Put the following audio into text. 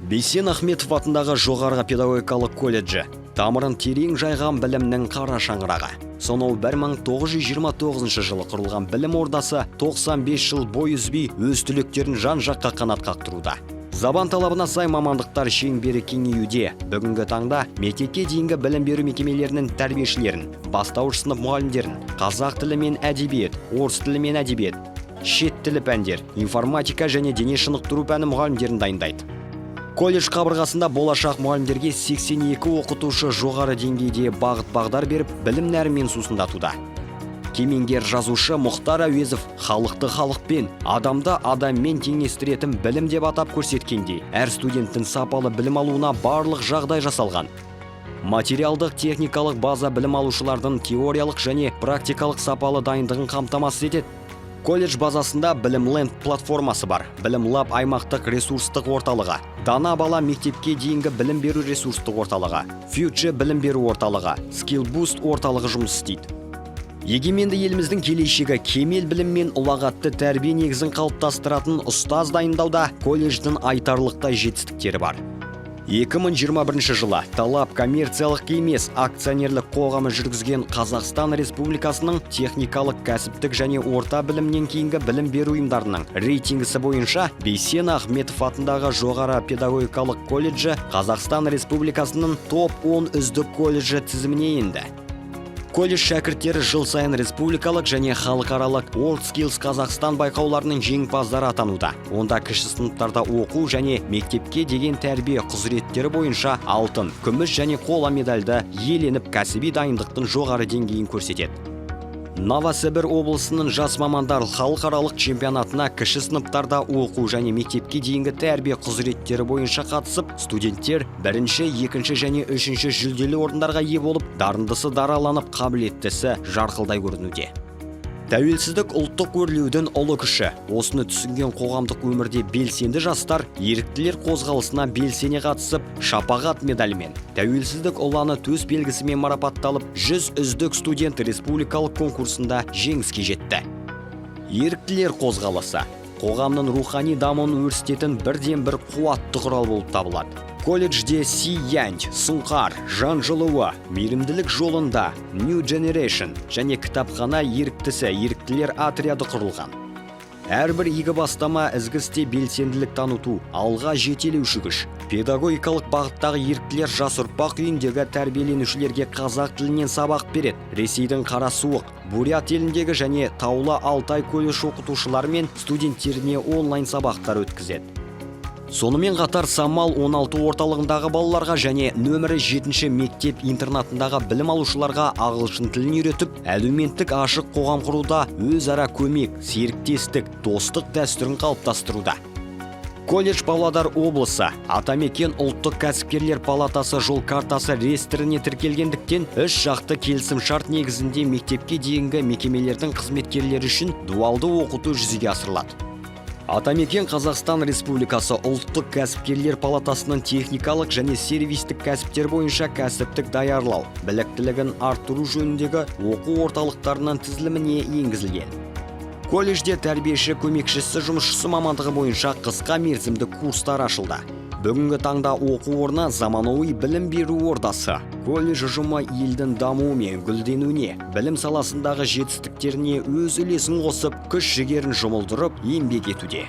Бейсен Ахметов атындағы жоғарғы педагогикалық колледжі тамырын терең жайған білімнің қара шаңырағы. Сонау 1929 жылы құрылған білім ордасы 95 жыл бой үзбей өз түлектерін жан-жаққа қанат қақтыруда. Заман талабына сай мамандықтар шеңбері кеңеюде. Бүгінгі таңда мектепке дейінгі білім беру мекемелерінің тәрбиешілерін, бастауыш сынып мұғалімдерін, қазақ тілі мен әдебиет, орыс тілі мен әдебиет, шет тілі пәндер, информатика және дене шынықтыру пәні мұғалімдерін дайындайды. Колледж қабырғасында болашақ мұғалімдерге 82 оқытушы жоғары деңгейде бағыт-бағдар беріп, білім нәрімен сусындатуда. Кемеңгер жазушы Мұхтар Әуезов халықты халықпен, адамды адаммен теңестіретін білім деп атап көрсеткендей, әр студенттің сапалы білім алуына барлық жағдай жасалған. Материалдық техникалық база білім алушылардың теориялық және практикалық сапалы дайындығын қамтамасыз етеді. Колледж базасында Білім-ленд платформасы бар. Білім-лаб аймақтық ресурстық орталығы, Дана бала мектепке дейінгі білім беру ресурстық орталығы, Future білім беру орталығы, Skill Boost орталығы жұмыс істейді. Егеменді еліміздің келешегі кемел білім мен ұлағатты тәрбие негізін қалыптастыратын ұстаз дайындауда колледждің айтарлықтай жетістіктері бар. 2021 жылы Талап коммерциялық емес акционерлік қоғамы жүргізген Қазақстан Республикасының техникалық, кәсіптік және орта білімнен кейінгі білім беру ұйымдарының рейтингісі бойынша Бейсен Ахметов атындағы жоғары педагогикалық колледжі Қазақстан Республикасының топ 10 үздік колледжі тізіміне енді. Колледж шәкірттері жыл сайын республикалық және халықаралық WorldSkills Қазақстан байқауларының жеңімпаздары атануда. Онда кіші сыныптарда оқу және мектепке деген тәрбие құзыреттері бойынша алтын, күміс және қола медальді иеленіп кәсіби дайындықтың жоғары деңгейін көрсетеді. Новосібір облысының жас мамандар халықаралық чемпионатына кіші сыныптарда оқу және мектепке дейінгі тәрбие құзыреттері бойынша қатысып, студенттер бірінші, екінші және үшінші жүлделі орындарға ие болып, дарындысы дараланып, қабілеттісі жарқылдай көрінуде. Тәуелсіздік ұлттық өрлеудің ұлы күші. Осыны түсінген қоғамдық өмірде белсенді жастар еріктілер қозғалысына белсене қатысып, шапағат медалімен, тәуелсіздік ұланы төс белгісімен марапатталып, 100 үздік студент республикалық конкурсында жеңіске жетті. Еріктілер қозғалысы қоғамның рухани дамуын өрістетін бірден бір қуатты құрал болып табылады. Колледжде Сиянь, Сұңқар, жан жылуы, мейірімділік жолында, New Generation және кітапхана еріктілер отряды құрылған. Әрбір игі бастама ізгі істе белсенділік таныту, алға жетелеуші күш. Педагогикалық бағыттағы еріктілер жас ұрпақ үйіндегі тәрбиеленушілерге қазақ тілінен сабақ береді. Ресейдің Қарасуық, Бурят еліндегі және Таулы Алтай колледж оқытушылары мен студенттеріне онлайн сабақтар өткізеді. Сонымен қатар Самал 16 орталығындағы балаларға және нөмірі 7 мектеп интернатындағы білім алушыларға ағылшын тілін үйретіп, әлеуметтік ашық қоғам құруда өзара көмек, серіктестік, достық дәстүрін қалыптастыруда. Колледж Павлодар облысы Атамекен ұлттық кәсіпкерлер палатасы жол картасы реестріне тіркелгендіктен үш жақты келісім шарт негізінде мектепке дейінгі мекемелердің қызметкерлері үшін дуалды оқыту жүзеге асырылады. Атамекен Қазақстан Республикасы ұлттық кәсіпкерлер палатасының техникалық және сервистік кәсіптер бойынша кәсіптік даярлау, біліктілігін арттыру жөніндегі оқу орталықтарының тізіліміне енгізілген. Колледжде тәрбиеші көмекшісі жұмысшысы мамандығы бойынша қысқа мерзімді курстар ашылды. Бүгінгі таңда оқу орны заманауи білім беру ордасы. Колледж ұжымы елдің дамуы мен гүлденуіне, білім саласындағы жетістіктеріне өз үлесін қосып, күш-жігерін жұмылдырып еңбек етуде.